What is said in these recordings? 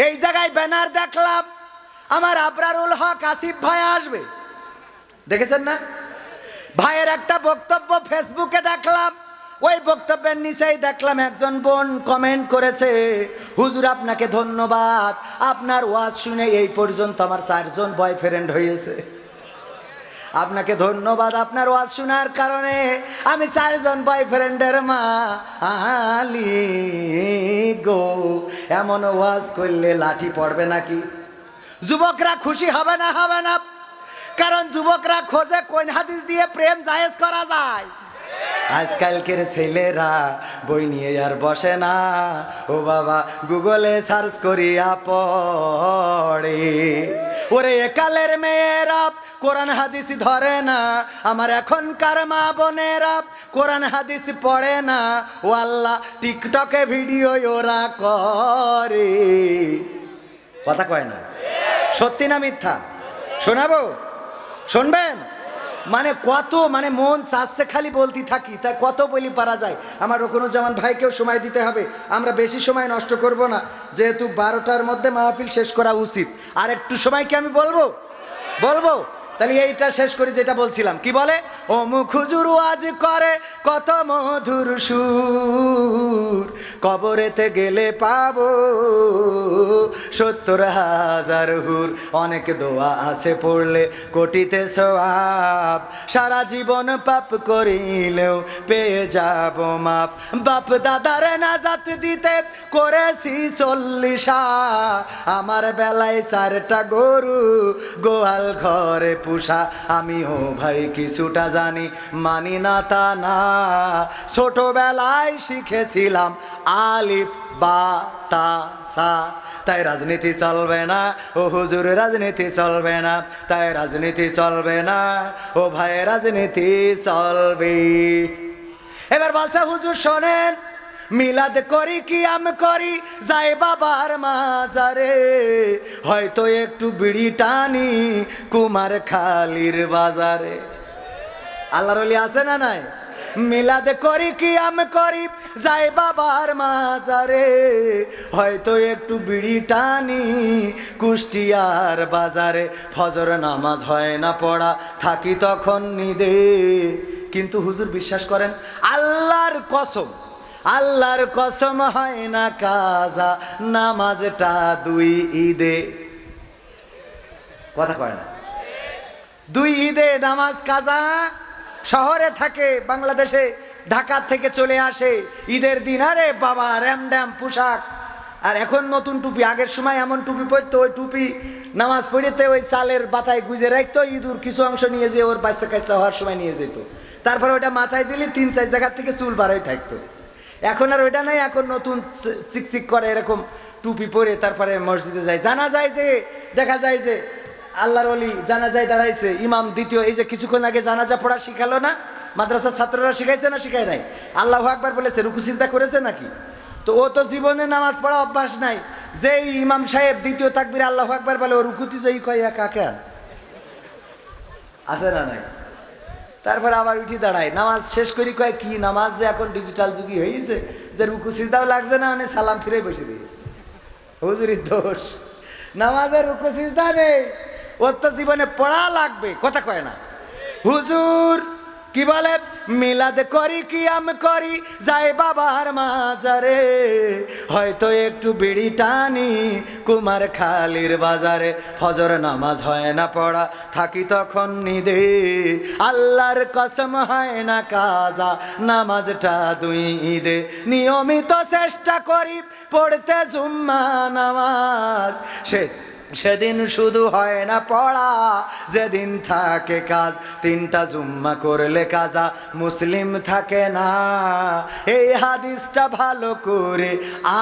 এই জায়গায় ব্যানার দেখলাম আমার আবরারুল হক আসিফ ভাই আসবে, দেখেছেন না? ভাইয়ের একটা বক্তব্য ফেসবুকে দেখলাম, ওই বক্তব্যের নিচেই দেখলাম একজন বোন কমেন্ট করেছে, হুজুর আপনাকে ধন্যবাদ, আপনার ওয়াজ শুনে এই পর্যন্ত আমার 4 জন বয়ফ্রেন্ড হয়েছে। আপনাকে ধন্যবাদ, আপনার ওয়াজ শোনার কারণে আমি 4 জন বয়ফ্রেন্ডের মা আলি গো। এমন ওয়াজ করলে লাঠি পড়বে নাকি? যুবকরা খুশি হবে না? হবে না। কারণ যুবকরা খোঁজে কোন হাদিস দিয়ে প্রেম জায়েজ করা যায়। আজকালকের ছেলেরা বই নিয়ে আর বসে না, ও বাবা গুগলে সার্চ করিয়া পড়ে। ওরে একালের মেয়েরা কোরআন হাদিস ধরে না, আমার এখনকার মা বোনেরা কোরআন হাদিস পড়ে না, ও আল্লাহ টিকটকে ভিডিও ওরা করে। কথা কয় না? সত্যি না মিথ্যা? শোনাবো? শুনবেন? মানে কত মানে মন চাচ্ছে খালি বলতে থাকি, তাই কত বলি পারা যায়। আমার রকুনুজ্জামান ভাইকেও সময় দিতে হবে, আমরা বেশি সময় নষ্ট করব না, যেহেতু 12টার মধ্যে মাহফিল শেষ করা উচিত। আর একটু সময় কি আমি বলবো? বলবো। তাহলে এইটা শেষ করি, যেটা বলছিলাম। কি বলে? ও মুখ হুজুর ওয়াজ করে কত মধুর সুর, কবরেতে গেলে পাবো 70,000 হুর। অনেক দোয়া আছে পড়লে কোটিতে সওয়াব, সারা জীবন পাপ করিলেও পেয়ে যাব মাপ। বাপ দাদার নাজাত দিতে করেছি 40, আমার বেলায় 4টা গরু গোয়াল ঘরে পুষা। আমিও ভাই কিছুটা জানি, মানি না তা না, ছোটবেলায় শিখেছিলাম আলিফ বা তা সা। তাই রাজনীতি চলবে না ও হুজুর, রাজনীতি চলবে না, তাই রাজনীতি চলবে না ও ভাই, রাজনীতি চলবে। এবার বলছে হুজুর শোনেন, মিলাদ করি কিয়াম করি যাই বাবার মাজারে, হয়তো একটু বিড়ি টানি কুমার খালির বাজারে। আল্লাহর ওলি আছে না নাই? মিলাদ করি কিয়াম করি যাই বাবার মাজারে, হয়তো একটু বিড়ি টানি কুষ্টিয়ার বাজারে। ফজর নামাজ হয় না পড়া, থাকি তখন নিদে। কিন্তু হুজুর বিশ্বাস করেন, আল্লাহর কসম, আল্লাহর কসম হয় না কাজা নামাজটা 2 ঈদে। কথা কয় না? 2 ঈদে নামাজ কাজা। শহরে থাকে, বাংলাদেশে ঢাকা থেকে চলে আসে ঈদের দিন, আরে বাবা র্যামড্যাম পোশাক। আর এখন নতুন টুপি, আগের সময় এমন টুপি পরতো, ওই টুপি নামাজ পড়িতে ওই চালের বাতায় গুজে রাখতো, ইঁদুর কিছু অংশ নিয়ে যেয়ে ওর বাচ্চা কাচ্চা হওয়ার সময় নিয়ে যেত। তারপরে ওইটা মাথায় দিলে 3-4 জায়গার থেকে চুল বাড়াই থাকতো। এখন আর ওইটা নাই, এখন নতুন চিকচিক করে এরকম টুপি পরে তারপরে মসজিদে যায়। জানা যায় যে, দেখা যায় যে আল্লাহর ওলি জানাজায় দাঁড়াইছে, ইমাম দ্বিতীয়। এই যে কিছুক্ষণ আগে জানাজা পড়া শিখালো না, মাদ্রাসার ছাত্ররা শিখাইছে না শিখায় নাই? আল্লাহু আকবার বলেছে, রুকু সিজদা করেছে নাকি? তো ও তো জীবনে নামাজ পড়া অভ্যাস নাই, যেই ইমাম সাহেব দ্বিতীয় তাকবীরে আল্লাহু আকবার বলে, ও রুকুতে যেই কয় কাকে আছে না নাই? তারপরে আবার উঠি দাঁড়ায়, নামাজ শেষ করি কয় কি নামাজ যে এখন ডিজিটাল যুগই হয়েছে, যে রুকু সিজদাও লাগছে না, মানে সালাম ফিরে বসে দিয়েছে। হুজুরির দোষ, নামাজের রুকু সিজদা নেই, ওর তো জীবনে পড়া লাগবে। কথা কয় না? হুজুর কি বলে, মিলাদ করি কিয়াম করি যাই বাবার মাজারে, হয়তো একটু বিড়ি টানি কুমার খালির বাজারে। ফজর নামাজ হয় না পড়া, থাকি তখন নিদে। আল্লাহর কসম হয় না কাজা নামাজটা 2 ঈদে। নিয়মিত চেষ্টা করি পড়তে জুম্মা নামাজ, সেদিন শুধু হয় না পড়া, যেদিন থাকে কাজ। 3টা জুম্মা করলে কাজা মুসলিম থাকে না, এই হাদিসটা ভালো করে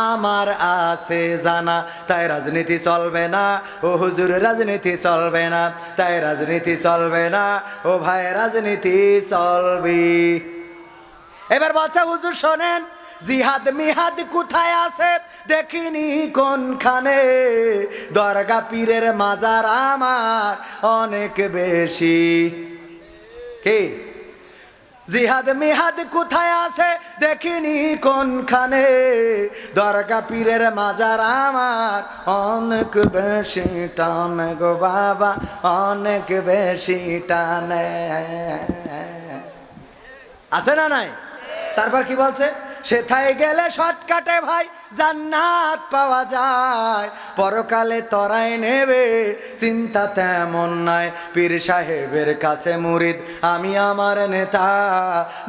আমার আছে জানা। তাই রাজনীতি চলবে না ও হুজুর, রাজনীতি চলবে না, তাই রাজনীতি চলবে না ও ভাই, রাজনীতি চলবে। এবার বলছে হুজুর শোনেন, জিহাদ মিহাদ কোথায় আছে দেখিনি কোনখানে, দরগা পীরের মাজার আমার অনেক বেশি। কি জিহাদ মিহাদ কোথায় আছে দেখিনি কোনখানে, দরগা পীরের মাজার আমার অনেক বেশি টানে গো বাবা, অনেক বেশি টানে। আছে না নাই? তারপর কি বলছে? সেথায় গেলে শর্টকাটে ভাই জান্নাত পাওয়া যায়, পরকালে তরাই নেবে চিন্তা তেমন নাই। পীর সাহেবের কাছে মুরিদ আমি আমার নেতা,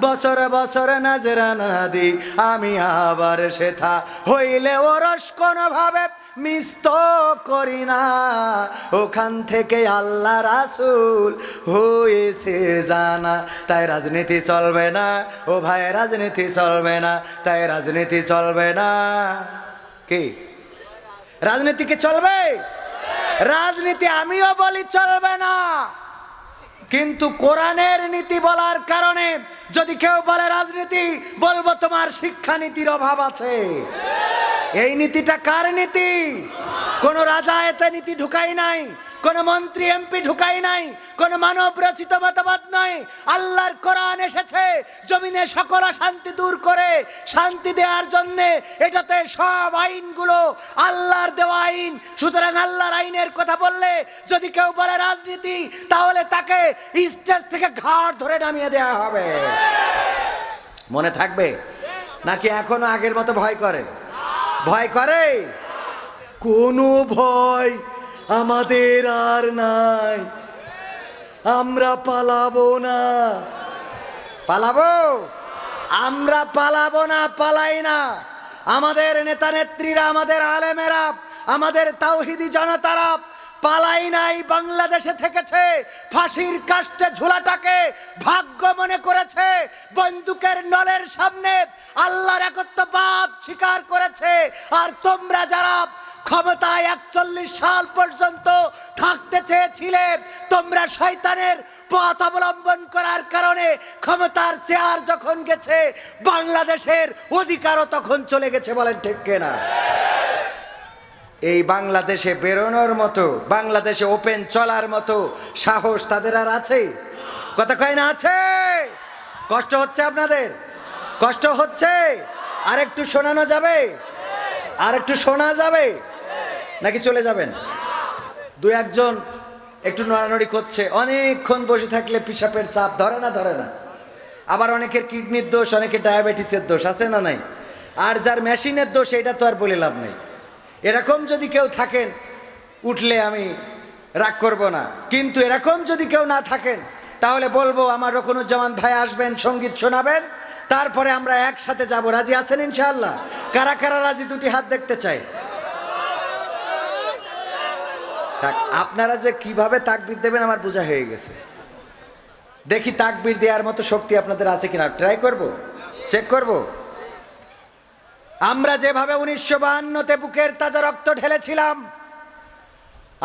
বছরে বছরে নাজরানা দিই আমি আবার সেথা, হইলে ওরস কোনোভাবে মিস তো করি না, ওখান থেকে আল্লাহ রাসূল হয়েছে জানা। তাই রাজনীতি চলবে না ও ভাই, রাজনীতি চলবে না, তাই রাজনীতি চলবে না। কি রাজনীতি কি চলবে? রাজনীতি আমিও বলি চলবে না, কিন্তু কোরআনের নীতি বলার কারণে যদি কেউ বলে রাজনীতি, বলবো তোমার শিক্ষানীতির অভাব আছে। এই নীতিটা কার নীতি? কোন রাজা এতে নীতি ঢুকাই নাই, কোন মন্ত্রী এমপি ঢুকাই নাই, কোন মানব রচিত মতবাদ নয়। আল্লাহর কোরআন এসেছে জমিনে সকল অশান্তি দূর করে শান্তি দেওয়ার জন্য। এটাতে সব আইনগুলো আল্লাহর দেওয়া আইন। সুতরাং আল্লাহর আইনের কথা বললে যদি কেউ বলে রাজনীতি, তাহলে তাকে স্টেজ থেকে ঘাট ধরে নামিয়ে দেওয়া হবে। মনে থাকবে? নাকি এখনো আগের মতো ভয় করে? ভয় করে? কোনো ভয় আমাদের আর নাই, আমরা পালাবো না। পালাবো? আমরা পালাবো না, পালাই না। আমাদের নেতা নেত্রীরা, আমাদের আলেমেরা, আমাদের তাওহীদি জনতারা পালাই নাই, বাংলাদেশে থেকেছে। ফাঁসির কাস্টে ঝুলাটাকে ভাগ্য মনে করেছে, বন্দুকের নলের সামনে আল্লাহর একত্ববাদ স্বীকার করেছে। আর তোমরা যারা ক্ষমতায় 41 সাল পর্যন্ত থাকতে চেয়েছিলে, তোমরা শয়তানের পথ অবলম্বন করার কারণে ক্ষমতার চেয়ার যখন গেছে, বাংলাদেশের অধিকারও তখন চলে গেছে। বলেন ঠিক কিনা? এই বাংলাদেশে বেরোনোর মতো, বাংলাদেশে ওপেন চলার মতো সাহস তাদের আর আছে? কথা কয় না আছে? কষ্ট হচ্ছে আপনাদের? কষ্ট হচ্ছে? আর একটু শোনানো যাবে? আর একটু শোনা যাবে নাকি চলে যাবেন? দু একজন একটু নড়ানড়ি করছে। অনেকক্ষণ বসে থাকলে পিসাপের চাপ ধরে না? ধরে না? আবার অনেকের কিডনির দোষ, অনেকের ডায়াবেটিসের দোষ, আছে না নাই? আর যার মেশিনের দোষ, এটা তো আর বলে লাভ নেই। এরকম যদি কেউ থাকেন, উঠলে আমি রাগ করব না। কিন্তু এরকম যদি কেউ না থাকেন, তাহলে বলবো আমার রকনুজ্জামান ভাই আসবেন, সঙ্গীত শোনাবেন, তারপরে আমরা একসাথে যাব। রাজি আছেন ইনশাআল্লাহ? কারা কারা রাজি? দুটি হাত দেখতে চাই। আপনারা যে কিভাবে তাকবীর দেবেন আমার বোঝা হয়ে গেছে। দেখি তাকবীর দেওয়ার মতো শক্তি আপনাদের আছে কিনা, ট্রাই করব, চেক করব। আমরা যেভাবে 1952-তে বুকের তাজা রক্ত ঢেলেছিলাম,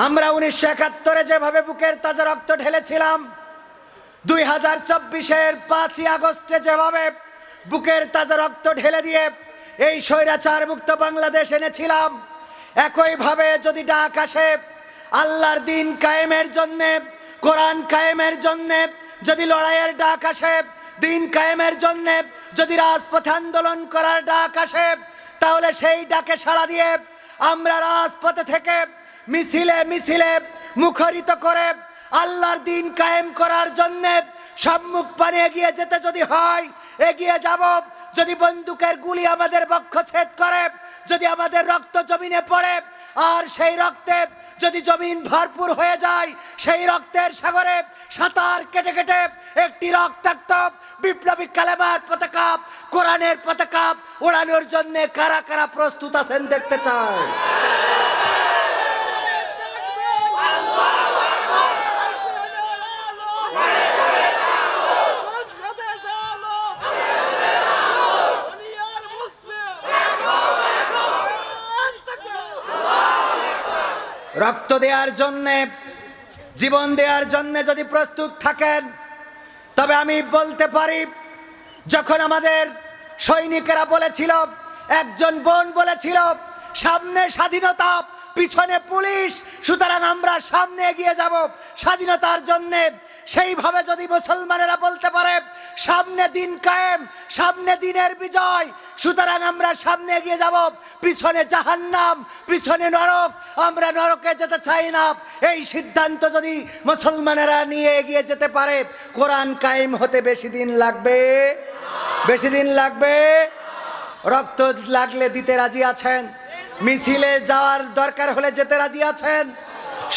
আমরা 1971-এ যেভাবে বুকের তাজা রক্ত ঢেলেছিলাম, 2024-এর 5ই আগস্টে যেভাবে বুকের তাজা রক্ত ঢেলে দিয়ে এই স্বৈরাচার মুক্ত বাংলাদেশ এনেছিলাম, একইভাবে যদি ডাক আসে আল্লাহর দিন কায়েমের জন্যে, কোরআন কায়েমের জন্যে, যদি লড়াইয়ের ডাক আসে, দিন কায়েমের জন্যে যদি রাজপথে আন্দোলন করার ডাক আসে, তাহলে সেই ডাকে সাড়া দিয়ে আমরা রাজপথে থেকে মিছিলে মিছিলে মুখরিত করে আল্লাহর দিন কায়েম করার জন্যে সম্মুখ পানে এগিয়ে যেতে যদি হয়, এগিয়ে যাব। যদি বন্দুকের গুলি আমাদের বক্ষচ্ছেদ করে, যদি আমাদের রক্ত জমিনে পড়ে, আর সেই রক্তে যদি জমিন ভরপুর হয়ে যায়, সেই রক্তের সাগরে সাঁতার কেটে কেটে একটি রক্তাক্ত বিপ্লবী কালেমার পতাকা, কোরআনের পতাকা ওড়ানোর জন্য কারা কারা প্রস্তুত আছেন দেখতে চাই। রক্ত দেওয়ার জন্যে, জীবন দেওয়ার জন্যে যদি প্রস্তুত থাকেন, তবে আমি বলতে পারি, যখন আমাদের সৈনিকেরা বলেছিল, একজন বোন বলেছিল সামনে স্বাধীনতা, পিছনে পুলিশ, সুতরাং আমরা সামনে এগিয়ে যাব স্বাধীনতার জন্যে, সেইভাবে যদি মুসলমানেরা বলতে পারে সামনে দিন কায়েম, সামনে দিনের বিজয়, সুতরাং আমরা সামনে এগিয়ে যাব, পিছনে জাহান্নাম, পিছনে নরক, আমরা নরকে যেতে চাই না, এই সিদ্ধান্ত যদি মুসলমানেরা নিয়ে এগিয়ে যেতে পারে, কোরআন কায়েম হতে বেশি দিন লাগবে? বেশি দিন লাগবে? রক্ত লাগলে দিতে রাজি আছেন? মিছিলে যাওয়ার দরকার হলে যেতে রাজি আছেন?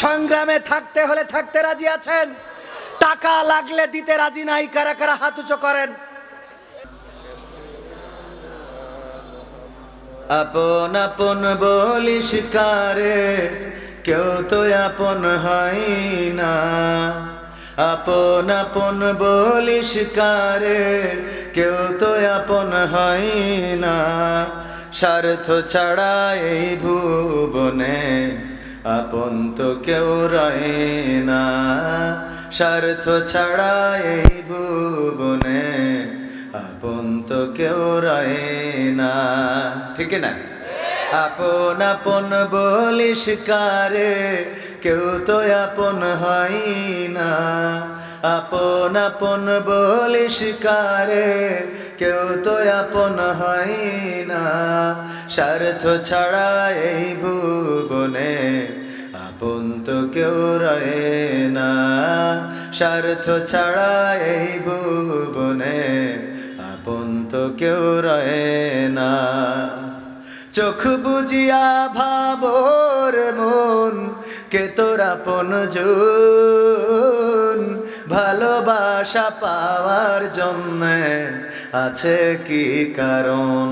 সংগ্রামে থাকতে হলে থাকতে রাজি আছেন? টাকা লাগলে দিতে রাজি নাই? কারা কারা হাত উঁচু করেন? আপন আপন বলিস কারে, কেউ তো আপন হয় না। আপন আপন বলিস কারে, কেউ তো আপন হয় না। স্বার্থ ছাড়া এই ভুবনে আপন তো কেউ রয় না। স্বার্থ ছাড়া এই ভুবনে আপন তো কেউ রয় না। ঠিক না? আপন আপন বলিস কারে, কেউ তো আপন হয় না। আপন আপন বলিস কারে, কেউ তো আপন হয় না। স্বার্থ ছাড়া এই ভুবনে আপন তো কেউ রয় না। স্বার্থ ছাড়া এই ভুবনে আপন তো কেউ রয় না। চোখ বুঝিয়া ভাবর মন, কে তোর আপন জন। ভালোবাসা পাওয়ার জন্য আছে কি কারণ?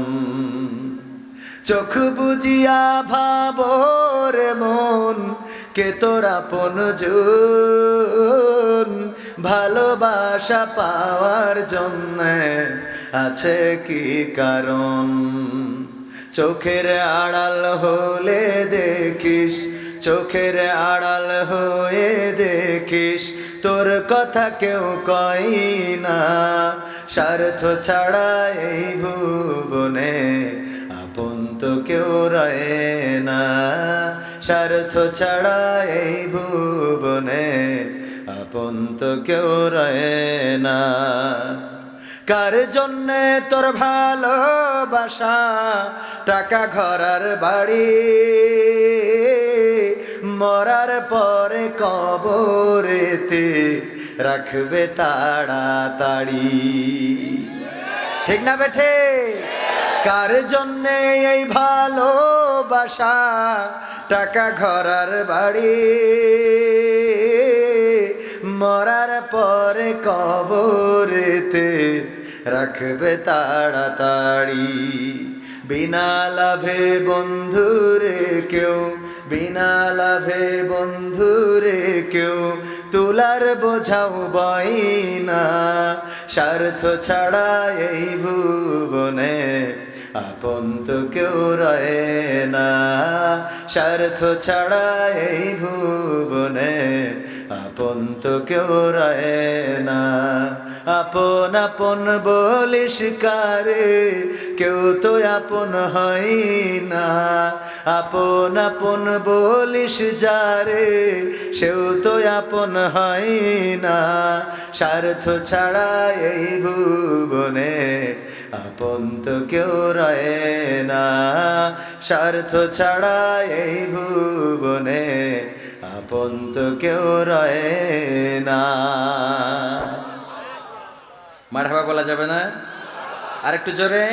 চোখ বুঝিয়া ভাবর মন, কে তোর আপন জন। ভালোবাসা পাওয়ার জন্য আছে কি কারণ? চোখের আড়াল হলে দেখিস, চোখের আড়াল হয়ে দেখিস, তোর কথা কেউ কয় না। স্বার্থ ছাড়া এই ভুবনে আপন তো কেউ রয় না। স্বার্থ ছাড়া এই ভুবনে আপন তো কেউ রয় না। কার জন্যে তোর ভালোবাসা, টাকা ঘরার বাড়ি, মরার পরে কবরেতে রাখবে তাড়াতাড়ি। ঠিক না বেঠে? কার জন্যে এই ভালোবাসা, টাকা ঘরার বাড়ি, মরার পরে কবরেতে রাখবে তাড়াতাড়ি। বিনা লাভে বন্ধুরে কেউ, বিনা লাভে বন্ধুরে কেউ তুলার বোঝাও বয় না। স্বার্থ ছাড়া এই ভুবনে আপন তো কেউ রয় না। স্বার্থ ছাড়া এই ভুবনে আপন তো কেউ রয় না। আপন আপন বলিস কারে, কেউ তো আপন হয় না। আপন আপন বলিস যারে, সেও তো আপন হয় না। স্বার্থ ছাড়া এই ভুবনে আপন তো কেউ রয় না। স্বার্থ ছাড়া এই ভুবনে আপন তো কেউ রয় না। মারহাবা বলা যাবে না? আরেকটু জোরে।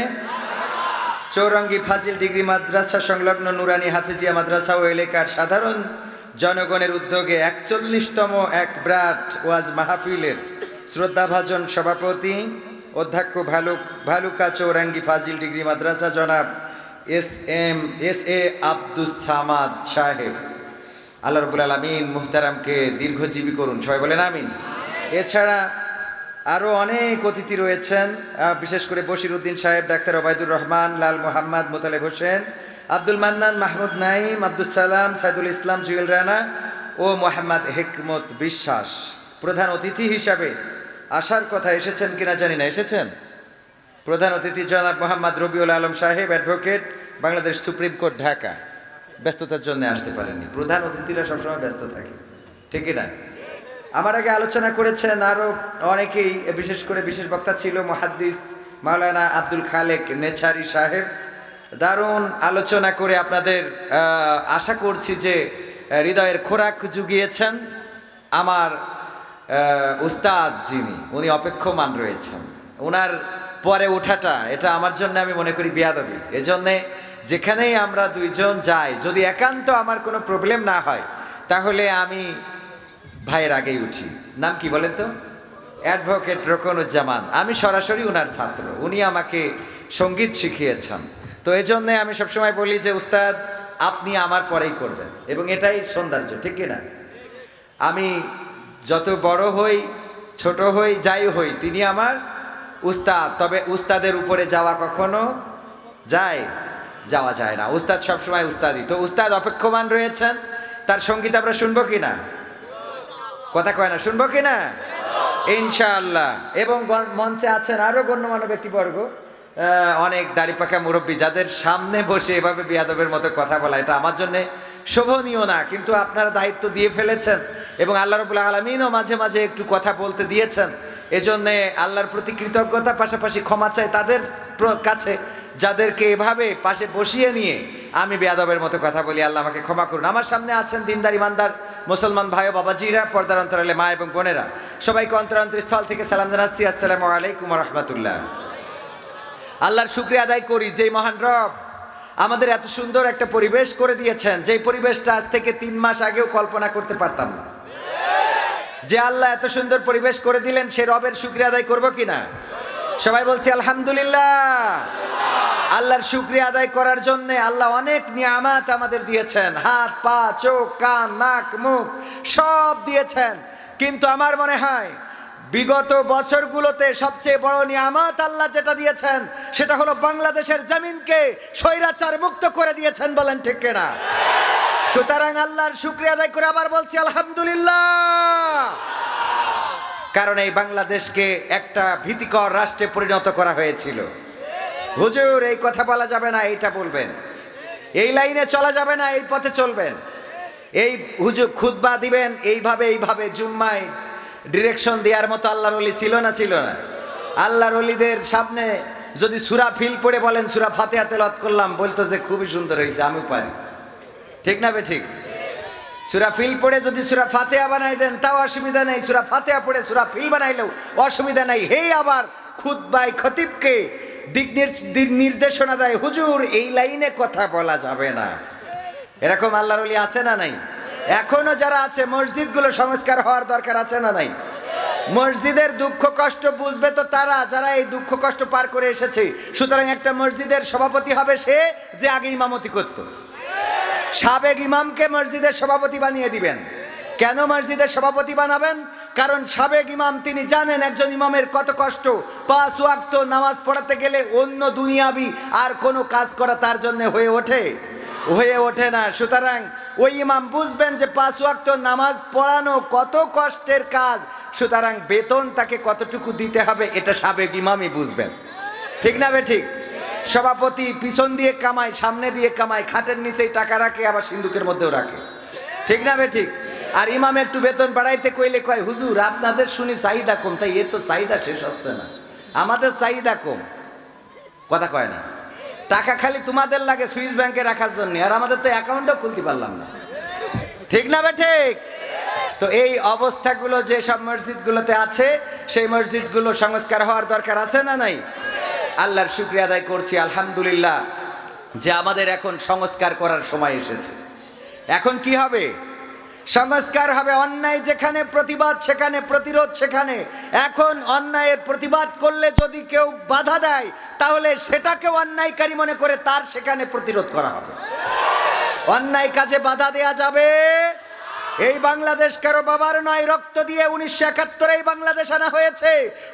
চৌরঙ্গী ফাজিল ডিগ্রি মাদ্রাসা সংলগ্ন নুরানি হাফিজিয়া মাদ্রাসা ও এলাকার সাধারণ জনগণের উদ্যোগে ৪১তম এক ব্রাট ওয়াজ মাহফিলের শ্রদ্ধাভাজন সভাপতি অধ্যক্ষ ভালুকা চৌরঙ্গী ফাজিল ডিগ্রি মাদ্রাসা জনাব এস এ আব্দুস সামাদ সাহেব, আল্লাহ রাব্বুল আলামিন মুহতারামকে দীর্ঘজীবী করুন, সবাই বলেন আমিন। এছাড়া আরও অনেক অতিথি রয়েছেন, বিশেষ করে বশির উদ্দিন সাহেব, ডাক্তার ওবায়দুর রহমান, লাল মোহাম্মদ, মোতালেব হোসেন, আব্দুল মান্নান, মাহমুদ নাইম, আব্দুল সালাম, সাইদুল ইসলাম, জুয়েল রানা ও মোহাম্মদ হেকমত বিশ্বাস প্রধান অতিথি হিসাবে আসার কথা। এসেছেন কিনা জানি না। এসেছেন? প্রধান অতিথি জনাব মোহাম্মদ রবিউল আলম সাহেব, advocate, Bangladesh supreme court, Dhaka. ব্যস্ততার জন্য আসতে পারেননি। প্রধান অতিথিরা সবসময় ব্যস্ত থাকে, ঠিক না? আমার আগে আলোচনা করেছেন আরো অনেকেই, বিশেষ করে বিশেষ বক্তা ছিল মুহাদ্দিস মাওলানা আব্দুল খালেক নেছারি সাহেব। দারুণ আলোচনা করে আপনাদের আশা করছি যে হৃদয়ের খোরাক জুগিয়েছেন। আমার উস্তাদ যিনি, উনি অপেক্ষমান রয়েছেন। ওনার পরে ওঠাটা এটা আমার জন্য আমি মনে করি বেয়াদবি। এজন্যে যেখানেই আমরা দুইজন যাই, যদি একান্ত আমার কোনো প্রবলেম না হয়, তাহলে আমি ভাইয়ের আগেই উঠি। নাম কি বলেন তো? অ্যাডভোকেট রোকনুজ্জামান। আমি সরাসরি ওনার ছাত্র, উনি আমাকে সঙ্গীত শিখিয়েছেন। তো এই জন্যে আমি সবসময় বলি যে উস্তাদ আপনি আমার পরেই করবেন, এবং এটাই সৌন্দর্য, ঠিক কিনা? আমি যত বড় হই, ছোট হই, যাই হই, তিনি আমার উস্তাদ। তবে উস্তাদের উপরে যাওয়া কখনো যাওয়া যায় না। উস্তাদ সবসময় উস্তাদই। তো উস্তাদ অপেক্ষমান রয়েছেন, তার সঙ্গীত আমরা শুনবো কিনা? কথা কয় না, শুনবো কিনা? ইনশাআল্লাহ। এবং মঞ্চে আছেন আরো গণ্যমান্য ব্যক্তিবর্গ, অনেক দাড়ি পাকা মুরব্বী, যাদের সামনে বসে এভাবে বিয়াদবের মতো কথা বলা এটা আমার জন্য শোভনীয় না, কিন্তু আপনারা দায়িত্ব দিয়ে ফেলেছেন এবং আল্লাহ রাব্বুল আলামিনও মাঝে মাঝে একটু কথা বলতে দিয়েছেন। এজন্যে আল্লাহর প্রতি কৃতজ্ঞতা, পাশাপাশি ক্ষমা চাই তাদের কাছে যাদেরকে এভাবে পাশে বসিয়ে নিয়ে আমি বেয়াদবের মতো কথা বলি। আল্লাহ আমাকে ক্ষমা করুন। আমার সামনে আছেন দিনদার ইমানদার মুসলমান ভাই ও বাবাজিরা, পর্দার অন্তরালে মা এবং বোনেরা, সবাইকে অন্তরান্তরস্থল থেকে সালাম জানাচ্ছি, আসসালামু আলাইকুম ওয়া রাহমাতুল্লাহ। আল্লাহর শুকরিয়া আদায় করি যে মহান রব আমাদের এত সুন্দর একটা পরিবেশ করে দিয়েছেন, যে পরিবেশটা আজ থেকে 3 মাস আগেও কল্পনা করতে পারতাম না। যে আল্লাহ এত সুন্দর পরিবেশ করে দিলেন, সে রবের শুকরিয়া আদায় করবো কিনা? সবাই বলছি আলহামদুলিল্লাহ। আল্লাহর শুকরিয়া আদায় করার জন্য আল্লাহ অনেক নিয়ামত আমাদের দিয়েছেন, হাত পা চোখ কান নাক মুখ সব দিয়েছেন। কিন্তু আমার মনে হয় বিগত বছরগুলোতে সবচেয়ে বড় নিয়ামত আল্লাহ যেটা দিয়েছেন সেটা হলো বাংলাদেশের জমিনকে স্বৈরাচার মুক্ত করে দিয়েছেন। বলেন ঠিক কিনা? সুতরাং আল্লাহর শুকরিয়া আদায় করে আবার বলছি আলহামদুলিল্লাহ। কারণ এই বাংলাদেশকে একটা ভীতিকর রাষ্ট্রে পরিণত করা হয়েছিল। হুজুর এই কথা বলা যাবে না, এইটা বলবেন, এই লাইনে চলা যাবে না, এই পথে চলবেন, এই হুজুর খুতবা দিবেন এইভাবে জুম্মায় ডিরেকশন দেওয়ার মতো আল্লাহর ওলি ছিল না? ছিল না? আল্লাহর ওলিদের সামনে যদি সূরা ফিল পড়ে বলেন সূরা ফাতিহা তেলাওয়াত করলাম, বলতো যে খুবই সুন্দর হয়েছে, আমি পারি। ঠিক না বে ঠিক? সূরা ফিল পড়ে যদি সূরা ফাতিহা বানাই দেন তাও অসুবিধা নেই, সূরা ফাতিহা পড়ে সূরা ফিল বানাইলেও অসুবিধা নাই। হেই আবার খুতবায় খতিবকে দিক নির্দেশনা দেয়, হুজুর এই লাইনে কথা বলা যাবে না। এরকম আল্লাহর ওলি আছে না নাই? এখনো যারা আছে, মসজিদগুলো সংস্কার হওয়ার দরকার আছে না নাই? মসজিদের দুঃখ কষ্ট বুঝবে তো তারা যারা এই দুঃখ কষ্ট পার করে এসেছে। সুতরাং একটা মসজিদের সভাপতি হবে সে যে আগে ইমামতি করত। সাবেক ইমামকে মসজিদের সভাপতি বানিয়ে দিবেন। কেন মসজিদের সভাপতি বানাবেন? কারণ সাবেক ইমাম তিনি জানেন একজন ইমামের কত কষ্ট। 5 ওয়াক্ত নামাজ পড়াতে গেলে অন্য দুনিয়াবি আর কোনো কাজ করা তার জন্য হয়ে ওঠে না। সুতরাং ওই ইমাম বুঝবেন যে 5 ওয়াক্ত নামাজ পড়ানো কত কষ্টের কাজ, সুতরাং বেতন তাকে কতটুকু দিতে হবে এটা সাবেক ইমামই বুঝবেন। ঠিক না বে ঠিক? সভাপতি পিছন দিয়ে কামায়, সামনে দিয়ে কামায়, খাটের নিচেই টাকা রাখে, আবার সিন্ধুকের মধ্যেও রাখে। ঠিক না বে ঠিক? আর ইমাম একটু বেতন বাড়াইতে কইলে কয় হুজুর আপনাদের শুনি চাহিদা কম। তাই এ তো চাহিদা শেষ হচ্ছে না, আমাদের চাহিদা কম। কথা কয় না? টাকা খালি তোমাদের লাগে সুইস ব্যাংকে রাখার জন্য, আর আমাদের তো অ্যাকাউন্টও খুলতে পারলাম না। ঠিক না বে ঠিক? তো এই অবস্থাগুলো যে সব মসজিদগুলোতে আছে, সেই মসজিদগুলো সংস্কার হওয়ার দরকার আছে না নাই? আল্লাহর শুকরিয়া আদায় করছি আলহামদুলিল্লাহ যে আমাদের এখন সংস্কার করার সময় এসেছে। এখন কি হবে? সংস্কার হবে। অন্যায় যেখানে প্রতিবাদ সেখানে প্রতিরোধ সেখানে। এখন অন্যায়ের প্রতিবাদ করলে যদি কেউ বাধা দেয় তাহলে সেটাকেও অন্যায়কারী মনে করে তার সেখানে প্রতিরোধ করা হবে। অন্যায় কাজে বাধা দেয়া যাবে। এই বাংলাদেশ কারো বাবার নয়, রক্ত দিয়ে 1971 এই বাংলাদেশ আনা হয়েছে,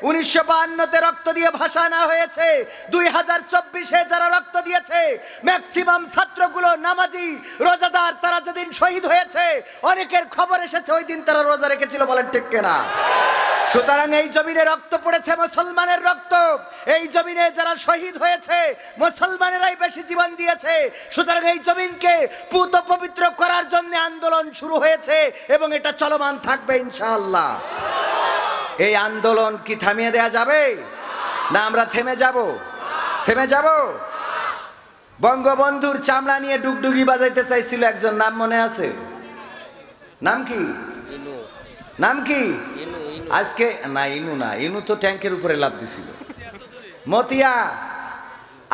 1952-তে রক্ত দিয়ে ভাষা আনা হয়েছে, 2024-এ যারা রক্ত দিয়েছে ম্যাক্সিমাম ছাত্রগুলো নামাজি রোজাদার। তারা যেদিন শহীদ হয়েছে অনেকের খবর এসেছে ওই দিন তারা রোজা রেখেছিল। বলেন ঠিক কিনা? সুতরাং এই জমিনে রক্ত পড়েছে মুসলমানের রক্ত। এই জমিনে যারা শহীদ হয়েছে মুসলমানেরাই বেশি জীবন দিয়েছে। সুতরাং এই জমিনকে পুত পবিত্র করার জন্য আন্দোলন আন্দোলন শুরু হয়েছে এবং এটা চলমান থাকবে ইনশাআল্লাহ। এই আন্দোলন কি থামিয়ে দেয়া যাবে? না আমরা থেমে যাব? থেমে যাব? বঙ্গবন্ধুর চামড়া নিয়ে ডুগডুগি বাজাইতে চাইছিল একজন, নাম মনে আছে? নাম কি? নাম কি? আজকে না, ইনু না, ইনু তো ট্যাঙ্কের উপরে লাফ দিছিল। মতিয়া,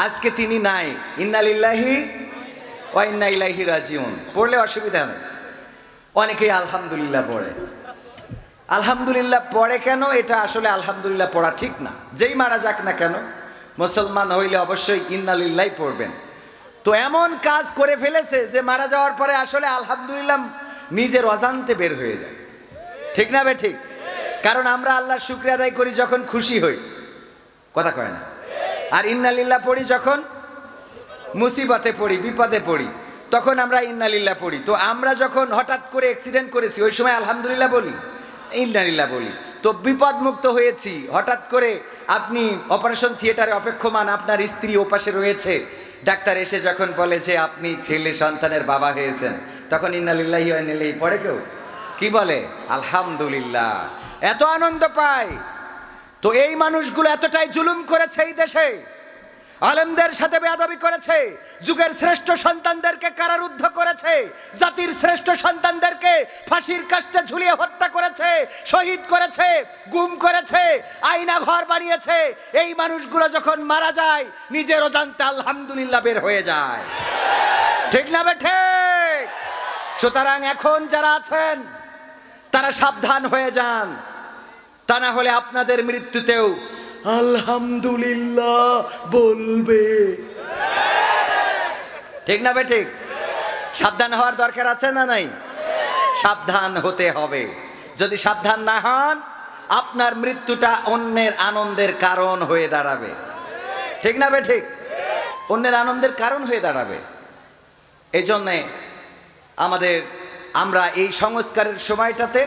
আজকে তিনি নাই। ইন্না লিল্লাহি ওয়া ইন্না ইলাইহি রাজিউন পড়লে অসুবিধা নেই। অনেকেই আলহামদুলিল্লাহ পড়ে। আলহামদুলিল্লাহ পড়ে কেন? এটা আসলে আলহামদুলিল্লাহ পড়া ঠিক না। যেই মারা যাক না কেন, মুসলমান হইলে অবশ্যই ইন্না লিল্লাহি পড়বেন। তো এমন কাজ করে ফেলেছে যে মারা যাওয়ার পরে আসলে আলহামদুলিল্লাহ নিজের অজান্তে বের হয়ে যায়। ঠিক না বে ঠিক? কারণ আমরা আল্লাহর শুকরিয়া আদায় করি যখন খুশি হই, কথা কয় না। আর ইন্না লিল্লাহ পড়ি যখন মুসিবতে পড়ি, বিপদে পড়ি, তখন আমরা ইন্না লিল্লাহ পড়ি। তো আমরা যখন হঠাৎ করে অ্যাক্সিডেন্ট করেছি ওই সময় আলহামদুলিল্লাহ বলি, ইন্না লিল্লাহ বলি। তো বিপদ মুক্ত হয়েছি, হঠাৎ করে আপনি অপারেশন থিয়েটারে অপেক্ষমান, আপনার স্ত্রী ওপাশে রয়েছে, ডাক্তার এসে যখন বলে যে আপনি ছেলে সন্তানের বাবা হয়েছেন, তখন ইন্না লিল্লাহি ওয়া ইন্না ইলাইহি পড়ে কেউ? কি বলে? আলহামদুলিল্লাহ। এত আনন্দ পায়। তো এই মানুষগুলো এতটাই জুলুম করেছে এই দেশে, আলেমদের সাথে বেয়াদবি করেছে, যুগের শ্রেষ্ঠ সন্তানদেরকে কারারুদ্ধ করেছে, জাতির শ্রেষ্ঠ সন্তানদেরকে ফাঁসির কাস্টে ঝুলিয়ে হত্যা করেছে, শহীদ করেছে, গুম করেছে, আয়না ঘর বানিয়েছে। এই মানুষগুলো যখন মারা যায় নিজের অজান্তে আলহামদুলিল্লাহ বের হয়ে যায়। ঠিক না বেঠে? সুতরাং এখন যারা আছেন তারা সাবধান হয়ে যান, তা না হলে আপনাদের মৃত্যুতেও আলহামদুলিল্লাহ বলবে। ঠিক না বেঠিক? সাবধান হওয়ার দরকার আছে না নাই? সাবধান হতে হবে। যদি সাবধান না হন আপনার মৃত্যুটা অন্যের আনন্দের কারণ হয়ে দাঁড়াবে। ঠিক না বেঠিক? অন্যের আনন্দের কারণ হয়ে দাঁড়াবে। এই জন্যে আমরা এই সংস্কারের সময়টাতে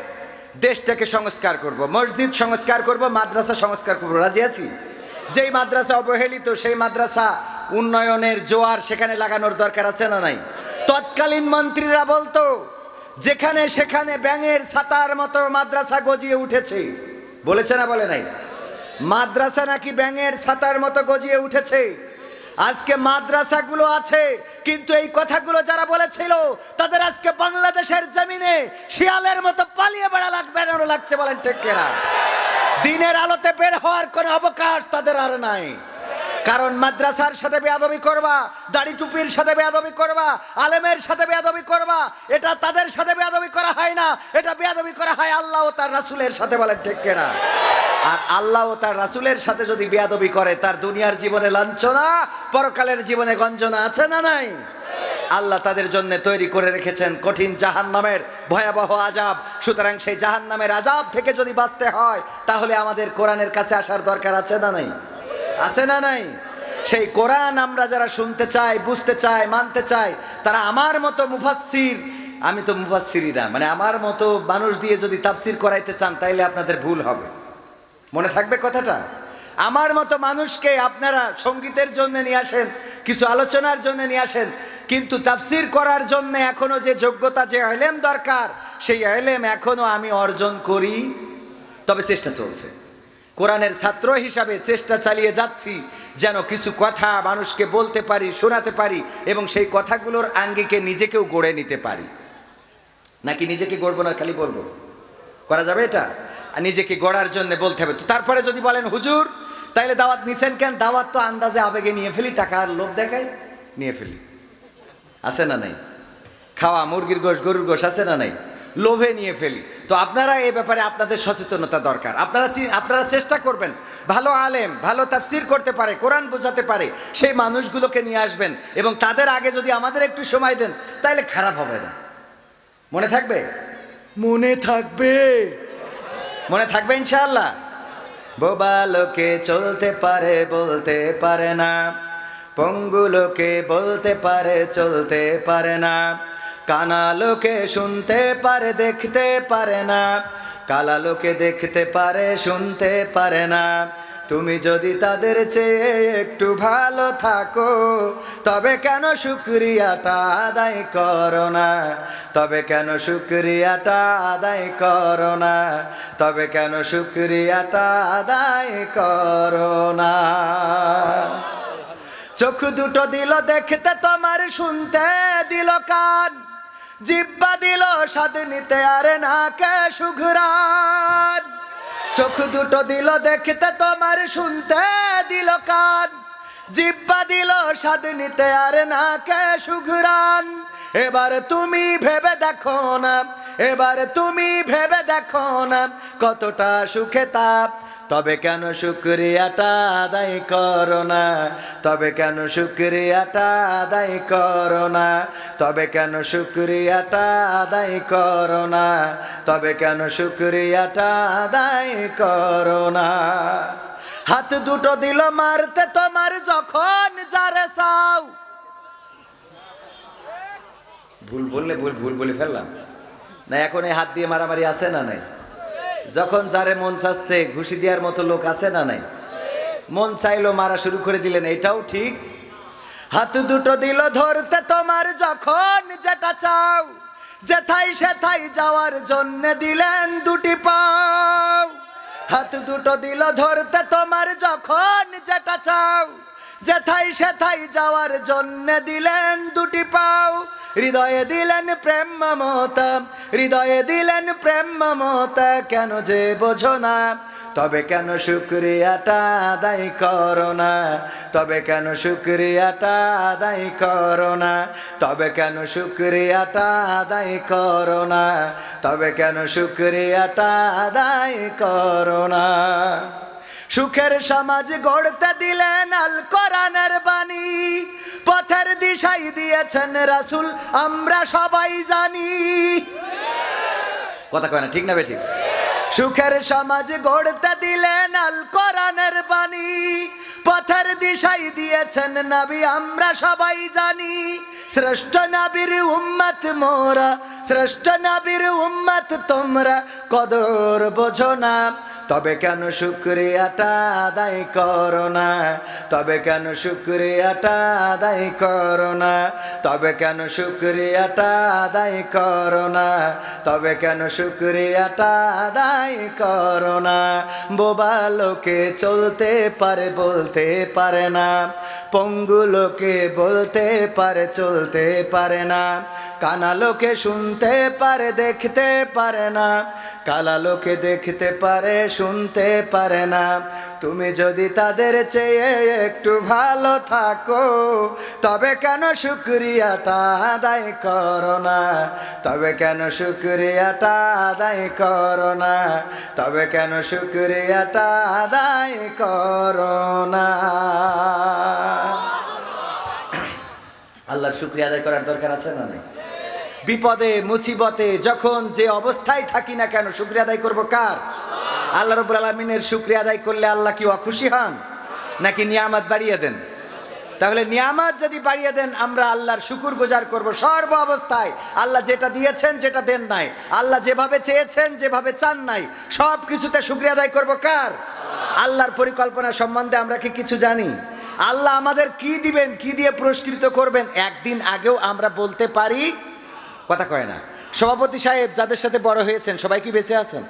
দেশটাকে সংস্কার করব, মসজিদ সংস্কার করব, মাদ্রাসা সংস্কার করব। রাজি আছি? যেই মাদ্রাসা অবহেলিত সেই মাদ্রাসা উন্নয়নের জোয়ার সেখানে লাগানোর দরকার আছে না নাই? তৎকালীন মন্ত্রীরা বলতো যেখানে সেখানে ব্যাঙের ছাতার মতো মাদ্রাসা গজিয়ে উঠেছে, বলেছে না বলে নাই? মাদ্রাসা নাকি ব্যাঙের ছাতার মতো গজিয়ে উঠেছে। আজকে মাদ্রাসাগুলো আছে, কিন্তু এই কথাগুলো যারা বলেছিল তাদের আজকে বাংলাদেশের জমিনে শিয়ালের মতো পালিয়ে বেড়ানো লাগছে। বলেন ঠিক কিনা? দিনের আলোতে বের হওয়ার কোনো অবকাশ তাদের আর নাই। কারণ মাদ্রাসার সাথে বেয়াদবি করবা, দাড়ি টুপির সাথে বেয়াদবি করবা, আলেমের সাথে বেয়াদবি করবা, এটা তাদের সাথে বেয়াদবি করা হয় না, এটা বেয়াদবি করা হয় আল্লাহ ও তার রাসূলের সাথে। বলেন ঠিক কিনা? আর আল্লাহ ও তার রাসূলের সাথে যদি বেয়াদবি করে তার দুনিয়ার জীবনে লাঞ্ছনা, পরকালের জীবনে গঞ্জনা আছে না নাই? আল্লাহ তাদের জন্য তৈরি করে রেখেছেন কঠিন জাহান্নামের ভয়াবহ আযাব। সুতরাং সেই জাহান্নামের আযাব থেকে যদি বাঁচতে হয় তাহলে আমাদের কোরআনের কাছে আসার দরকার আছে না নাই? আছে না নাই? সেই কোরআন আমরা যারা শুনতে চাই, বুঝতে চাই, মানতে চাই, তারা আমার মতো মুফাসসির, আমি তো মুফাসসিরই না, মানে আমার মতো মানুষ দিয়ে যদি তাফসীর করাইতে চান তাইলে আপনাদের ভুল হবে। মনে থাকবে কথাটা? আমার মতো মানুষকে আপনারা সঙ্গীতের জন্য নিয়ে আসেন, কিছু আলোচনার জন্য নিয়ে আসেন, কিন্তু তাফসীর করার জন্য এখনো যে যোগ্যতা, যে ইলম দরকার, সেই ইলম এখনো আমি অর্জন করি। তবে চেষ্টা চলছে, কোরআনের ছাত্র হিসাবে চেষ্টা চালিয়ে যাচ্ছি যেন কিছু কথা মানুষকে বলতে পারি, শোনাতে পারি এবং সেই কথাগুলোর আঙ্গিকে নিজেকেও গড়ে নিতে পারি। নাকি নিজেকে গড়বো না, খালি বলবো? করা যাবে এটা? নিজেকে গড়ার জন্য বলতে হবে। তো তারপরে যদি বলেন হুজুর তাইলে দাওয়াত নিছেন কেন? দাওয়াত তো আন্দাজে আবেগে নিয়ে ফেলি, টাকার লোভ দেখাই নিয়ে ফেলি, আছে না নাই? খাওয়া মুরগির গোশ, গরুর গোশ আছে না নাই? লোভে নিয়ে ফেলি। তো আপনারা এই ব্যাপারে আপনাদের সচেতনতা দরকার। আপনারা চেষ্টা করবেন ভালো আলেম, ভালো তাফসীর করতে পারে, কোরআন বোঝাতে পারে, সেই মানুষগুলোকে নিয়ে আসবেন এবং তাদের আগে যদি আমাদের একটু সময় দেন তাহলে খারাপ হবে না। মনে থাকবে? মনে থাকবে? মনে থাকবে ইনশাআল্লাহ। বোবা লোকে চলতে পারে, বলতে পারে না, পঙ্গু লোকে বলতে পারে, চলতে পারে না, কানা লোকে শুনতে পারে, দেখতে পারে না, কালা লোকে দেখতে পারে, শুনতে পারে না, তুমি যদি তাদের চেয়ে একটু ভালো থাকো তবে কেন শুকরিয়াটা আদায় করো না, তবে কেন শুকরিয়াটা আদায় করো না, তবে কেন শুকরিয়াটা আদায় করো না। চোখ দুটো দিল দেখতে তোমার, শুনতে দিল কান, জিহ্বা দিল স্বাদ নিতে আর নাকে সুঘ্রাণ। চোখ দুটো দিল দেখতে তোমার, শুনতে দিল কান, জিহ্বা দিল স্বাদ নিতে আর নাকে সুঘ্রাণ। এবার তুমি ভেবে দেখো না, এবার তুমি ভেবে দেখো না কতটা সুখে তাপ, তবে কেন শুকরিয়াটা আদায় করো না, তবে কেন শুকরিয়াটা আদায় করো না, তবে কেন শুকরিয়াটা আদায় করো না, তবে কেন শুকরিয়াটা আদায় করো না। হাত দুটো দিল মারতে তোমার যখন যারে চাও, ভুল বললে ভুল বলে ফেললাম না, এখন এই হাত দিয়ে মারামারি আছে না নাই? যখন যারে মন চাচ্ছে ঘুষি দেওয়ার মতো লোক আছে না নাই? মন চাইলো মারা শুরু করে দিলেন, এটাও ঠিক। হাত দুটো দিল ধরতে তোমার যখন যেটা চাও, যেথায় সেথায় যাওয়ার জন্য দিলেন দুটি পাও। হাত দুটো দিল ধরতে তোমার যখন যেটা চাও, যেথায় সেথায় যাওয়ার জন্য দিলেন দুটি পাও। হৃদয়ে দিলেন প্রেম মমতা, হৃদয়ে দিলেন প্রেম মমতা, কেন যে বোঝো না, তবে কেন শুকরিয়াটা আদায় করো না, তবে কেন শুকরিয়াটা আদায় করো না, তবে কেন শুকরিয়াটা আদায় করো না, তবে কেন শুকরিয়াটা আদায় করো না। সুখের সমাজ গড়তে দিলেন আল কোরআনের বাণী, পথের দিশাই দিয়েছেন রাসূল আমরা সবাই জানি। কথা কয় না, ঠিক না বেঠিক? সুখের সমাজ গড়তে দিলেন আল কোরআনের বাণী, পথের দিশাই দিয়েছেন নবী আমরা সবাই জানি। শ্রেষ্ঠ নবীর উম্মত মোরা, শ্রেষ্ঠ নবীর উম্মত তোমরা, কদর বোঝো না, তবে কেন শুকরিয়াটা আদায় করো না, তবে কেন শুকরিয়াটা আদায় করো না, তবে কেন শুকরিয়াটা আদায় করো না, তবে কেন শুকরিয়াটা আদায় করো না। বোবা লোকে চলতে পারে বলতে পারে না, পঙ্গু লোকে বলতে পারে চলতে পারে না, কানা লোকে শুনতে পারে দেখতে পারে না, কালা লোকে দেখতে পারে শুনতে পারে না। তুমি যদি তাদের চেয়ে একটু ভালো থাকো তবে কেন শুকরিয়াটা আদায় করো না, তবে কেন শুকরিয়াটা আদায় করো না, তবে কেন শুকরিয়াটা আদায় করো না। আল্লাহর শুকরিয়া আদায় করার দরকার আছে না নাই? বিপদে মুসিবতে যখন যে অবস্থায় থাকি না কেন শুকরিয়া আদায় করবো কার? আল্লাহ রাব্বুল আলামিনের শুকরিয়া আদায় করলে আল্লাহ কি অখুশি হন নাকি নিয়ামত বাড়িয়ে দেন? তাহলে নিয়ামত যদি বাড়িয়ে দেন আমরা আল্লাহর শুকরগুজার করব সর্ব অবস্থায়। আল্লাহ যেটা দিয়েছেন যেটা দেন নাই, আল্লাহ যেভাবে চেয়েছেন যেভাবে চান নাই, সব কিছুতে শুকরিয়া আদায় করব কার? আল্লাহর পরিকল্পনা সম্বন্ধে আমরা কি কিছু জানি? আল্লাহ আমাদের কি দিবেন, কি দিয়ে পুরস্কৃত করবেন একদিন আগেও আমরা বলতে পারি? কথা কয় না। সভাপতি সাহেব যাদের সাথে বড় হয়েছেন সবাই কি বেঁচে আছেন?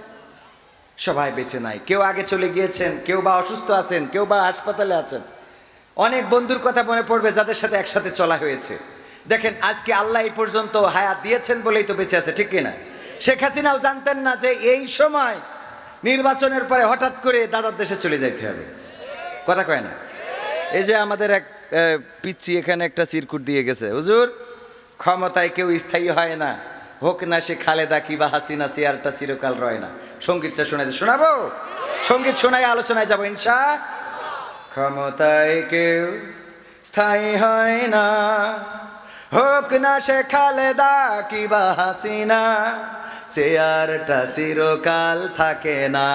সবাই বেঁচে নাই, কেউ আগে চলে গিয়েছেন, কেউ বা অসুস্থ আছেন, কেউ বা হাসপাতালে আছেন। অনেক বন্ধুর কথা মনে পড়বে যাদের সাথে একসাথে চলা হয়েছে। দেখেন আজকে আল্লাহ এই পর্যন্ত হায়াত দিয়েছেন বলেই তো বেঁচে আছে, ঠিক কিনা? শেখ হাসিনাও জানতেন না যে এই সময় নির্বাচনের পরে হঠাৎ করে দাদার দেশে চলে যাইতে হবে। কথা কয় না। এই যে আমাদের এক পিচ্ছি এখানে একটা চিরকুট দিয়ে গেছে, হুজুর ক্ষমতায় কেউ স্থায়ী হয় না, হোক না সে খালেদা কিবা হাসিনা, চেয়ারটা চিরকাল রয় না। সঙ্গীতটা শোনাতে শোনাবো, সঙ্গীত শোনাই আলোচনায় যাবো ইনশা। ক্ষমতায় কেউ স্থায়ী হয় না, হোক না সে খালেদা কিবা হাসিনা, চেয়ারটা চিরকাল থাকে না।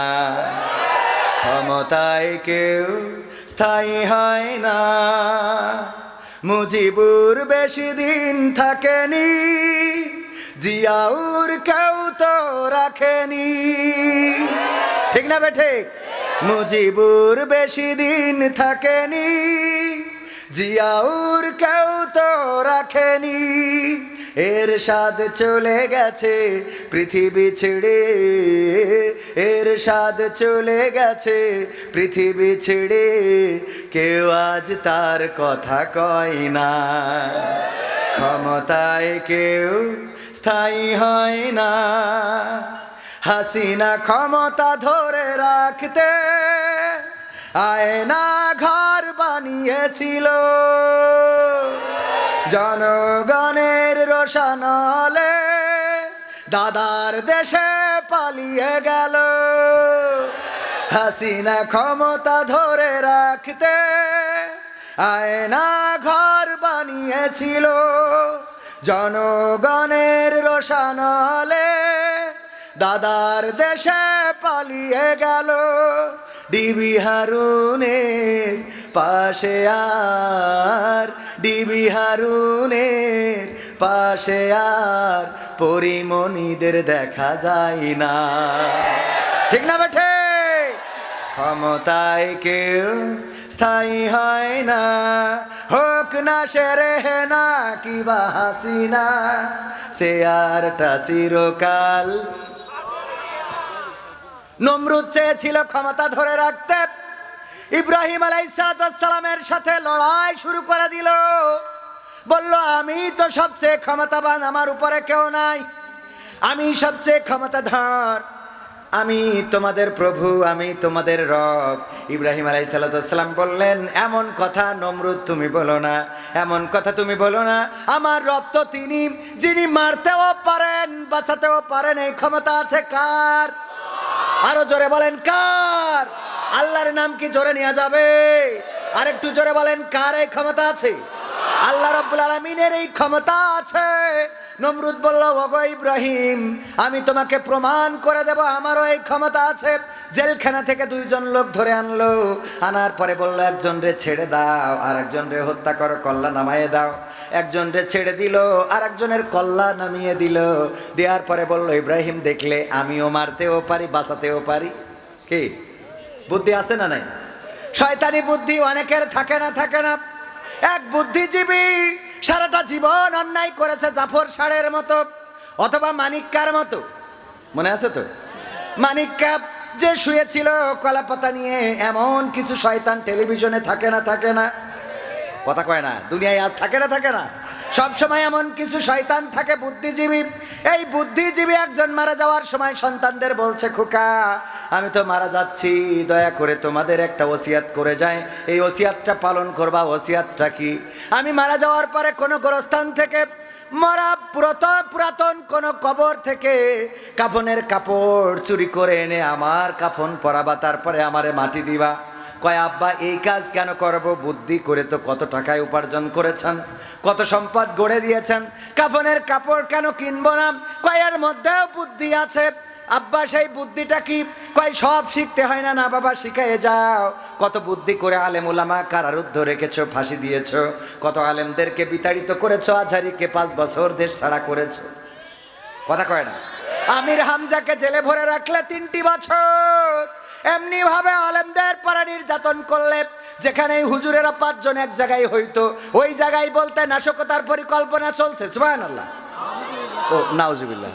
ক্ষমতায় কেউ স্থায়ী হয় না, মুজিবুর বেশি দিন থাকেনি, জিয়াউর কেউ তো রাখেনি, ঠিক না বেঠিক? মুজিবুর বেশি দিন থাকেনি, জিয়াউর কেউ তো রাখেনি। এরশাদ চলে গেছে পৃথিবী ছেড়ে, এরশাদ চলে গেছে পৃথিবী ছেড়ে, কেউ আজ তার কথা কয় না। ক্ষমতায় কেউ স্থায়ী হয় না, হাসিনা ক্ষমতা ধরে রাখতে আয়না ঘর বানিয়েছিল, জনগণের রোশানলে দাদার দেশে পালিয়ে গেল। হাসিনা ক্ষমতা ধরে রাখতে আয়না ঘর বানিয়েছিল, জনগণের রোশানলে দাদার দেশে পালিয়ে গেল। ডিবি হারুনের পাশে আর, ডিবি হারুনের পাশে আর পরিমণিদের দেখা যায় না। ঠিক না বেঠে? ক্ষমতায় কেউ স্থায়ী হয় না, হোক না সেরে না কিবা হাসিনা, সে আরটা চিরকাল। নমরুদ চেয়েছিল ক্ষমতা ধরে রাখতে, ইব্রাহিম আলাইহিসসালামের সাথে লড়াই শুরু করে দিল। বলল আমি তো সবচেয়ে ক্ষমতাবান, আমার উপরে কেউ নাই, আমি সবচেয়ে ক্ষমতাধর, আমি তোমাদের প্রভু, আমি তোমাদের রব। ইব্রাহিম আলাইহিসসালাম বললেন এমন কথা নমরুদ তুমি বলো না, এমন কথা তুমি বলো না, আমার রব তো তিনি যিনি মারতেও পারেন বাঁচাতেও পারেন, এই ক্ষমতা আছে কার? আরো জোরে বলেন কার? আল্লাহর নাম কি জোরে নেওয়া যাবে? আর একটু জোরে বলেন কার এই ক্ষমতা আছে? আল্লাহ রাব্বুল আলামিনের এই ক্ষমতা আছে। নমরুদ বলল ওগো ইব্রাহিম, আমি তোমাকে প্রমাণ করে দেব আমারও এই ক্ষমতা আছে। জেলখানা থেকে দুইজন লোক ধরে আনলো, আনার পরে বলল একজন রে ছেড়ে দাও, আর একজন রে হত্যা করো, কল্লা নামাইয়ে দাও। একজন রে ছেড়ে দিল, আর একজনের কল্লা নামিয়ে দিল। দেওয়ার পরে বলল ইব্রাহিম দেখলে আমিও মারতেও পারি বাঁচাতেও পারি। কি বুদ্ধি আছে না নাই? শয়তানি বুদ্ধি অনেকের থাকে না, থাকে না। এক বুদ্ধিজীবী সারাটা জীবন অন্যায় করেছে, জাফর ষাঁড়ের মতো অথবা মানিক্কার মতো। মনে আছে তো মানিক্কা যে শুয়েছিল কলা পাতা নিয়ে? এমন কিছু শয়তান টেলিভিশনে থাকে না, থাকে না? কথা কয় না? দুনিয়ায় আর থাকে না, থাকে না? সব সময় এমন কিছু শয়তান থাকে বুদ্ধিজীবী। এই বুদ্ধিজীবী একজন মারা যাওয়ার সময় সন্তানদের বলছে খোকা আমি তো মারা যাচ্ছি, দয়া করে তোমাদের একটা ওসিয়াত করে যায়, এই ওসিয়াতটা পালন করবা। ওসিয়াতটা কি? আমি মারা যাওয়ার পরে কোনো গোরস্থান থেকে, মরা পুরাতন কোনো কবর থেকে কাফনের কাপড় চুরি করে এনে আমার কাফন পরাবা, তারপরে আমারে মাটি দিবা। কয় আব্বা এই কাজ কেন করব? বুদ্ধি করে তো কত টাকায় উপার্জন করেছেন, কত সম্পদ গড়ে দিয়েছেন, কাফনের কাপড় কেন কিনবো না? কয়ের মধ্যেও বুদ্ধি আছে। আব্বা সেই বুদ্ধিটা কি? কয় সব শিখতে হয় না। না বাবা শিখাইয়ে যাও। কত বুদ্ধি করে আলেম ওলামা কারারুদ্ধ রেখেছো, ফাঁসি দিয়েছো, কত আলেমদেরকে বিতাড়িত করেছো, আজহারিকে 5 বছর দেশ ছাড়া করেছো। কথা কয় না? আমির হামজাকে জেলে ভরে রাখলে 3টি বছর, এমনি ভাবে আলেমদের পরে নির্যাতন করলে, যেখানে হুজুরেরা 5 জন এক জায়গায় হইতো, ওই জায়গায় বলতে নাশকতার পরিকল্পনা চলছে। সুবহানাল্লাহ, ও নাউজুবিল্লাহ,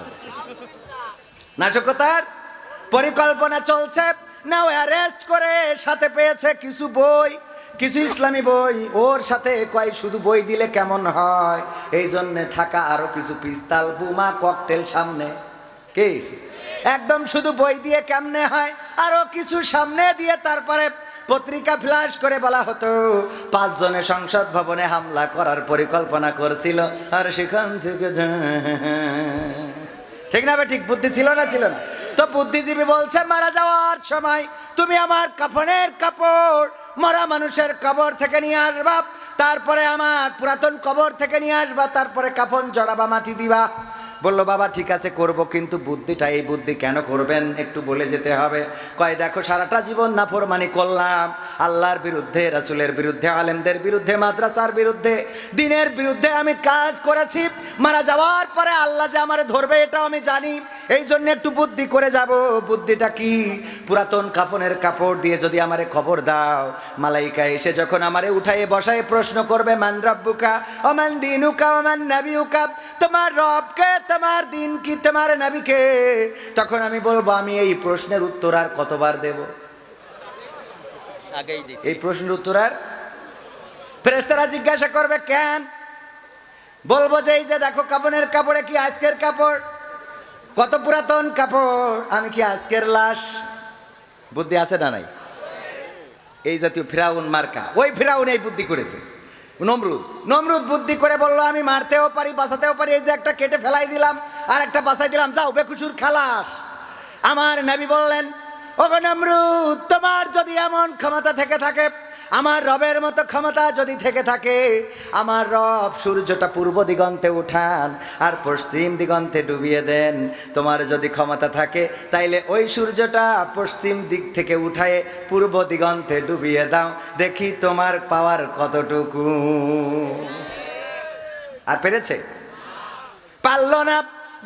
নাশকতার পরিকল্পনা চলছে। নাও অ্যারেস্ট করে সাথে পেয়েছে কিছু বই, কিছু ইসলামী বই। ওর সাথে কয় শুধু বই দিলে কেমন হয়, এই জন্যে থাকা আরো কিছু পিস্তল, বোমা, ককটেল সামনে। কি একদম শুধু বই দিয়ে কেমনে হয়, আরো কিছু সামনে দিয়ে তারপরে পত্রিকা ফ্ল্যাশ করে বলা হতো 5 জনে সংসদ ভবনে হামলা করার পরিকল্পনা করছিল, আর সেখান থেকে ঠিক না? ঠিক বুদ্ধি ছিল না, ছিল না? তো বুদ্ধিজীবী বলছে মারা যাওয়ার সময় তুমি আমার কাফনের কাপড় মরা মানুষের কবর থেকে নিয়ে আসবা, তারপরে আমার পুরাতন কবর থেকে নিয়ে আসবা, তারপরে কাফন জড়াবা, মাটি দিবা। বললো বাবা ঠিক আছে করব, কিন্তু বুদ্ধিটা, এই বুদ্ধি কেন করবেন একটু বলে যেতে হবে। কয় দেখো সারাটা জীবন নাফরমানি করলাম, আল্লাহর বিরুদ্ধে, রাসূলের বিরুদ্ধে, আলেমদের বিরুদ্ধে, মাদ্রাসার বিরুদ্ধে, দ্বীনের বিরুদ্ধে আমি কাজ করেছি। মারা যাওয়ার পরে আল্লাহ যে আমারে ধরবে এটাও আমি জানি। এই জন্য একটু বুদ্ধি করে যাব। বুদ্ধিটা কি? পুরাতন কাফনের কাপড় দিয়ে যদি আমারে খবর দাও, মালাইকা এসে যখন আমারে উঠায়ে বসায় প্রশ্ন করবে, মান রব্বুকা ও মান দিনুকা ও মান নাবিউকা, তোমার রবকে, তোমার দিন কি, তোমার নবীকে, তখন আমি বলবো আমি এই প্রশ্নের উত্তর আর কতবার দেব? এই প্রশ্নের উত্তর আর ফেরেশতারা জিজ্ঞাসা করবে কেন? বলবো যে এই যে দেখো কাফনের কাপড়ে কি আজকের কাপড়, কত পুরাতন কাপড়, আমি কি আজকের লাশ? বুদ্ধি আছে না নাই? এই জাতীয় ফিরাউন মার্কা, ওই ফিরাউন এই বুদ্ধি করেছে। নমরুদ বুদ্ধি করে বললো আমি মারতেও পারি, বাঁচাতেও পারি, এই যে একটা কেটে ফেলাই দিলাম আর একটা বাঁচাই দিলাম, যাও বেকুসুর খালাস। আমার নবী বললেন, ওগো নমরুদ, তোমার যদি এমন ক্ষমতা থেকে থাকে, আমার রবের মতো ক্ষমতা যদি থেকে থাকে, আমার রব সূর্যটা পূর্ব দিগন্তে উঠান আর পশ্চিম দিগন্তে ডুবিয়ে দেন। তোমার যদি ক্ষমতা থাকে তাইলে ওই সূর্যটা পশ্চিম দিক থেকে উঠায়ে পূর্ব দিগন্তে ডুবিয়ে দাও, দেখি তোমার পাওয়ার কতটুকু। আর পেরেছে? পারল না।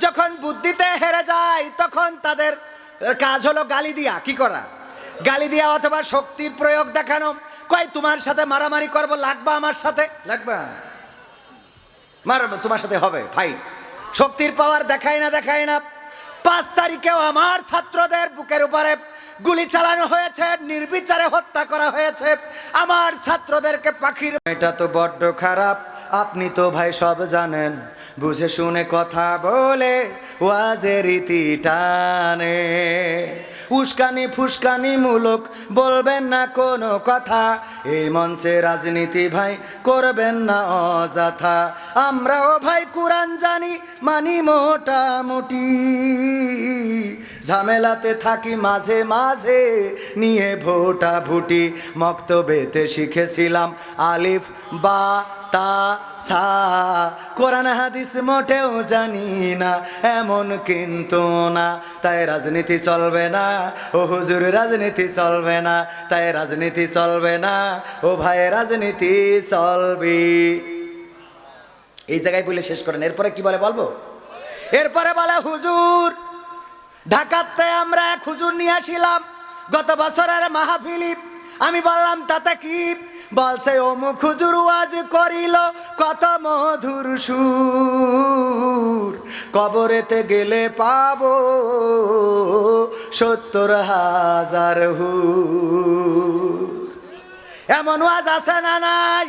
যখন বুদ্ধিতে হেরে যায় তখন তাদের কাজ হলো গালি দিয়া, কি করা? গালি দিয়া অথবা শক্তির প্রয়োগ দেখানো। কই তোমার সাথে মারামারি করবো, লাগবা আমার সাথে, লাগবা, মারবো তোমার সাথে, হবে ফাইট। শক্তির পাওয়ার দেখায় না। 5 তারিখেও আমার ছাত্রদের বুকের উপরে গুলি চালানো হয়েছে, নির্বিচারে হত্যা করা হয়েছে আমার ছাত্রদেরকে। পাখির এটা তো বড্ড খারাপ, আপনি তো ভাই সব জানেন, বুঝে শুনে কথা বলে ওয়াজের রীতি টানে। উস্কানি ফুসকানি মূলক বলবেন না কোনো কথা, এই মঞ্চে রাজনীতি ভাই করবেন না অযথা। আমরাও ভাই কোরআন জানি, মানি মোটামুটি, ঝামেলাতে থাকি মাঝে মাঝে নিয়ে ভোটা ভুটি। মক্তবেতে শিখেছিলাম আলিফ বা তা সা, কোরআন হাদিস মোটেও জানি না, এমন কিন্তু না, তাই রাজনীতি চলবে না ও হুজুর, রাজনীতি চলবে না, তাই রাজনীতি চলবে না ও ভাই, রাজনীতি চলবে। এই জায়গায় বলে শেষ করেন। এরপরে কি বলে বলবো? এরপরে বলে হুজুর, ঢাকাতে আমরা এক হুজুর নিয়ে আসিলাম গত বছরের মাহফিলি। আমি বললাম তাতে কি? বলছে অমুক হুজুর ওয়াজ করিল কত মধুর সুর, কবরেতে গেলে পাবো 70,000 হুর। এমন ওয়াজ আছে না নাই?